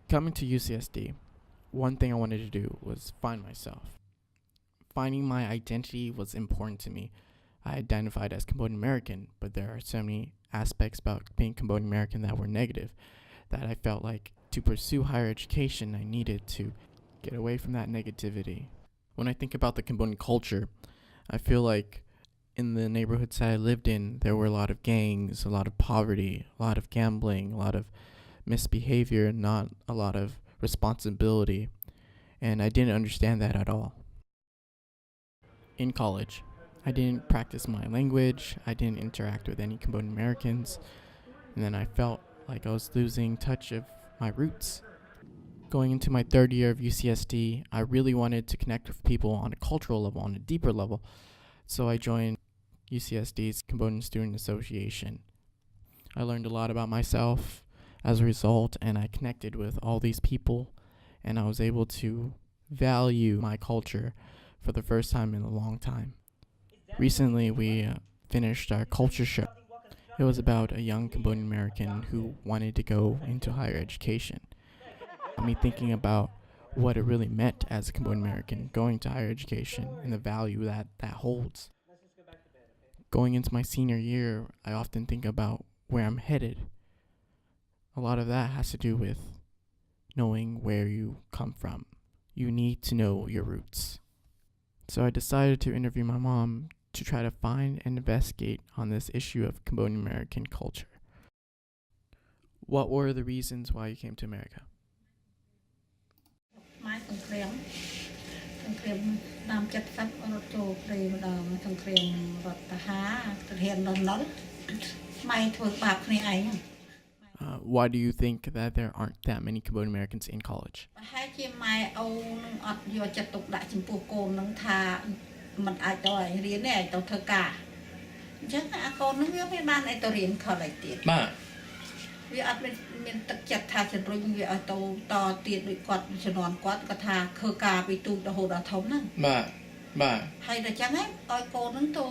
Coming to UCSD, one thing I wanted to do was find myself. Finding my identity was important to me. I identified as Cambodian American, but there are so many aspects about being Cambodian American that were negative that I felt like to pursue higher education, I needed to get away from that negativity. When I think about the Cambodian culture, I feel like in the neighborhoods that I lived in, there were a lot of gangs, a lot of poverty, a lot of gambling, a lot of misbehavior, not a lot of responsibility, and I didn't understand that at all. In college, I didn't practice my language, I didn't interact with any Cambodian Americans, and then I felt like I was losing touch of my roots. Going into my third year of UCSD, I really wanted to connect with people on a cultural level, on a deeper level, so I joined UCSD's Cambodian Student Association. I learned a lot about myself as a result, and I connected with all these people, and I was able to value my culture for the first time in a long time. Recently, we finished our culture show. It was about a young Cambodian American who wanted to go into higher education. Got me thinking about what it really meant as a Cambodian American going to higher education and the value that holds. Going into my senior year, I often think about where I'm headed. A lot of that has to do with knowing where you come from. You need to know your roots. So I decided to interview my mom to try to find and investigate on this issue of Cambodian American culture. What were the reasons why you came to America? My Concream, Nam Chat Sat Oroto, Cream, Concream, Rotaha, the Hen London, my twerk back near. Why do you think that there aren't that many Cambodian Americans in college? Hay my own at your Chatuk Latin Poko, Nung Ta, Matadoy, Rene, Totoka. Just a con, you may man at the Rin collected. We are meant to get touch and bring you a to did we got Shanon quat Kata, Koka, we took the whole at home. Hay the Jangai, I call them to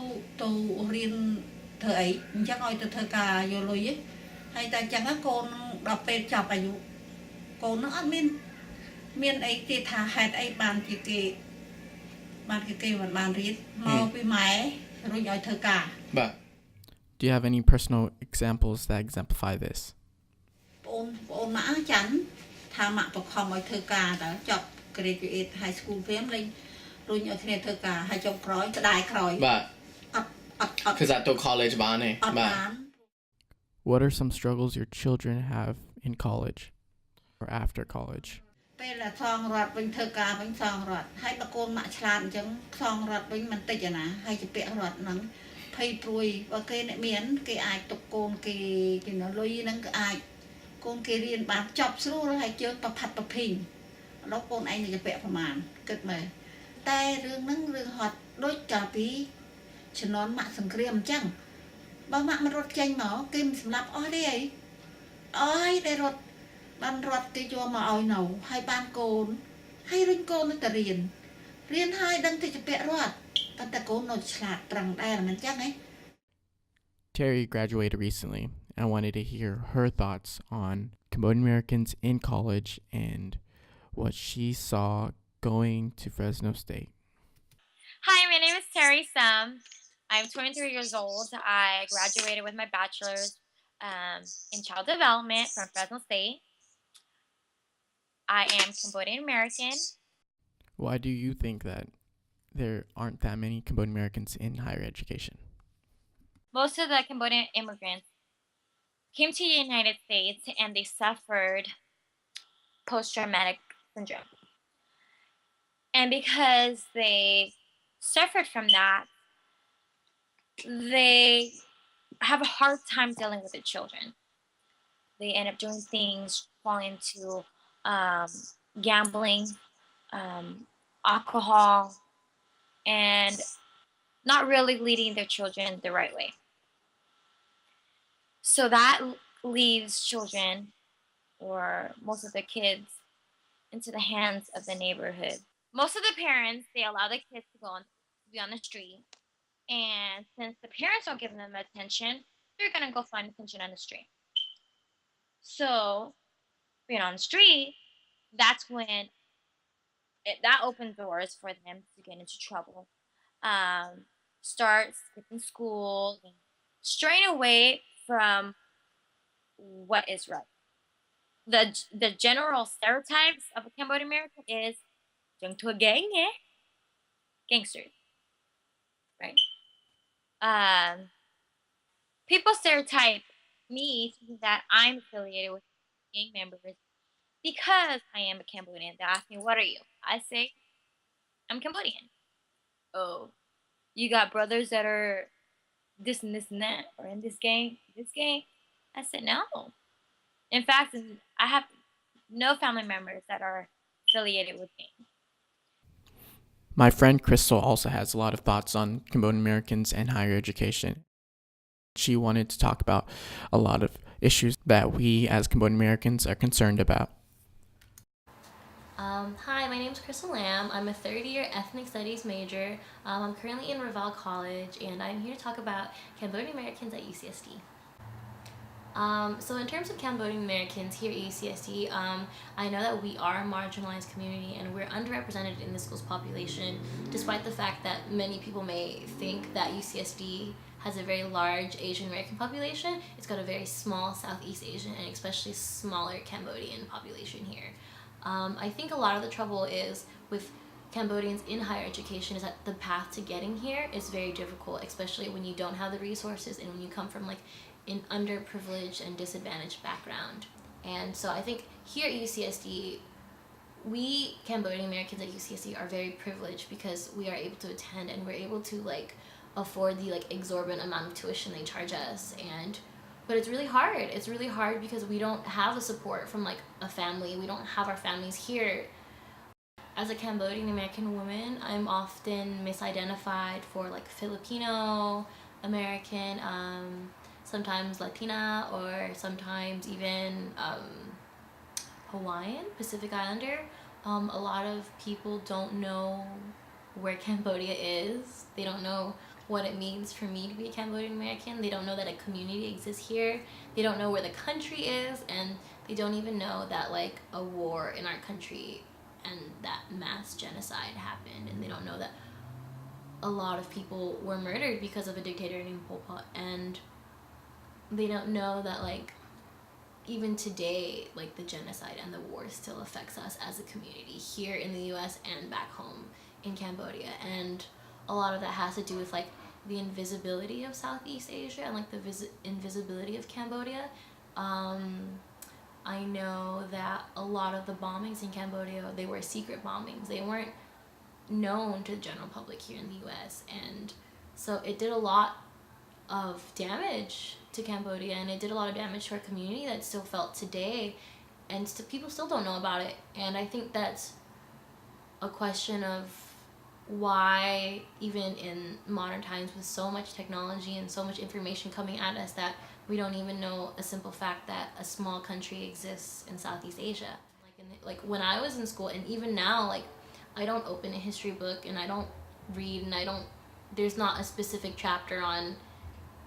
Rin Tay, Jangai to Taka, Yoloy. Hay ta chẳng có con đọc về chọc ayu con nó miên ấy thì thà hạt ấy bàn cái mà bàn riết mau với máy rồi nhoi thơ cả. Do you have any personal examples that exemplify this? Ôn mã chắn thà mạ bọc hòm ở thơ cả đó chọc graduate high school phim lên rồi nhoi thơ cả hay chọc cõi đại cõi. Because at the college bán What are some struggles your children have in college or after college? Bây là thong rọt bình thơ cả bình thong rọt hay bà con mạ chlan chẳng thong rọt bình mình tịch à hay chỉ bẹ rọt nắng phay trùi và cây này miến cây ai tục con cây nó lôi nắng cái ai con cây riêng bán chọc xuống rồi hay chơi bà phạt bà phình đó con anh này chỉ bẹประมาณ cực mà tay rương nắng rương hot đôi trà bí cho nón mạ sừng krem chẳng bà mạ mà rọt chanh mà kim sầm lạp oi đấy oi đây rọt ban rọt cái cho mà oi nấu hay ban cồn hay rinh cồn nó ta riêng hai đăng thì chụp bẹ rọt ban ta cồn nó chặt trăng đây là mình chắc ấy. Terry graduated recently, and I wanted to hear her thoughts on Cambodian Americans in college and what she saw going to Fresno State. Hi, my name is Terry Sam. I'm 23 years old. I graduated with my bachelor's in child development from Fresno State. I am Cambodian American. Why do you think that there aren't that many Cambodian Americans in higher education? Most of the Cambodian immigrants came to the United States and they suffered post-traumatic syndrome. And because they suffered from that, they have a hard time dealing with their children. They end up doing things, falling into gambling, alcohol, and not really leading their children the right way. So that leaves children, or most of the kids, into the hands of the neighborhood. Most of the parents, they allow the kids to be on the street. And since the parents don't give them attention, they're going to go find attention on the street. So being on the street, that's when that opens doors for them to get into trouble. Um, Start skipping school, and straying away from what is right. The general stereotypes of a Cambodian American is young to a gang, gangsters, right? Um, People stereotype me thinking that I'm affiliated with gang members because I am a Cambodian. They ask me, "What are you?" I say, "I'm Cambodian." Oh, you got brothers that are this and this and that, or in this gang, this gang? I said, no. In fact, I have no family members that are affiliated with gangs. My friend Crystal also has a lot of thoughts on Cambodian Americans and higher education. She wanted to talk about a lot of issues that we as Cambodian Americans are concerned about. Hi, my name is Crystal Lamb. I'm a third-year ethnic studies major. I'm currently in Raval College, and I'm here to talk about Cambodian Americans at UCSD. So in terms of Cambodian Americans here at UCSD, I know that we are a marginalized community and we're underrepresented in the school's population, despite the fact that many people may think that UCSD has a very large Asian American population. It's got a very small Southeast Asian and especially smaller Cambodian population here. I think a lot of the trouble is with Cambodians in higher education is that the path to getting here is very difficult, especially when you don't have the resources and when you come from like an underprivileged and disadvantaged background. And so I think here at UCSD, we Cambodian Americans at UCSD are very privileged because we are able to attend and we're able to like afford the like exorbitant amount of tuition they charge us. But it's really hard. It's really hard because we don't have the support from like a family. We don't have our families here. As a Cambodian American woman, I'm often misidentified for like Filipino American, sometimes Latina, or sometimes even Hawaiian, Pacific Islander. A lot of people don't know where Cambodia is. They don't know what it means for me to be a Cambodian American. They don't know that a community exists here. They don't know where the country is, and they don't even know that like a war in our country and that mass genocide happened, and they don't know that a lot of people were murdered because of a dictator named Pol Pot, and they don't know that like even today like the genocide and the war still affects us as a community here in the US and back home in Cambodia. And a lot of that has to do with like the invisibility of Southeast Asia and like the invisibility of Cambodia. I know that a lot of the bombings in Cambodia, they were secret bombings. They weren't known to the general public here in the US, and so it did a lot of damage to Cambodia, and it did a lot of damage to our community that's still felt today, and people still don't know about it. And I think that's a question of why even in modern times with so much technology and so much information coming at us that we don't even know a simple fact that a small country exists in Southeast Asia. Like when I was in school, and even now, like I don't open a history book and I don't read, and there's not a specific chapter on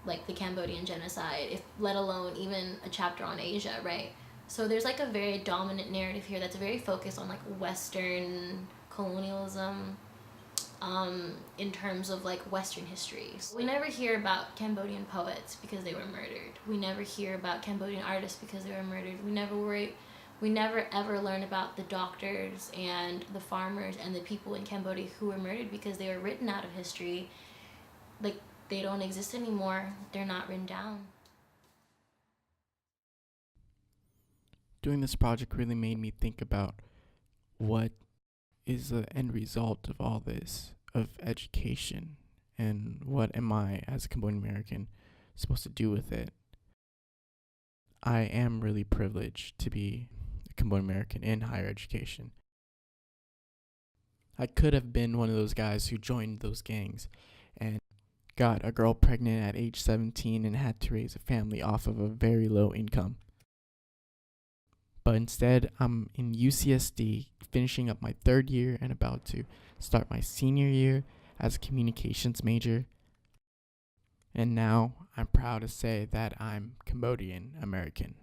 like the Cambodian genocide, let alone even a chapter on Asia, right? So there's like a very dominant narrative here that's very focused on like Western colonialism, in terms of like Western history. We never hear about Cambodian poets because they were murdered. We never hear about Cambodian artists because they were murdered. We never ever learn about the doctors and the farmers and the people in Cambodia who were murdered because they were written out of history. Like they don't exist anymore. They're not written down. Doing this project really made me think about what is the end result of all this, of education, and what am I as a Cambodian American supposed to do with it. I am really privileged to be a Cambodian American in higher education. I could have been one of those guys who joined those gangs and got a girl pregnant at age 17 and had to raise a family off of a very low income. But instead, I'm in UCSD, finishing up my third year and about to start my senior year as a communications major. And now I'm proud to say that I'm Cambodian American.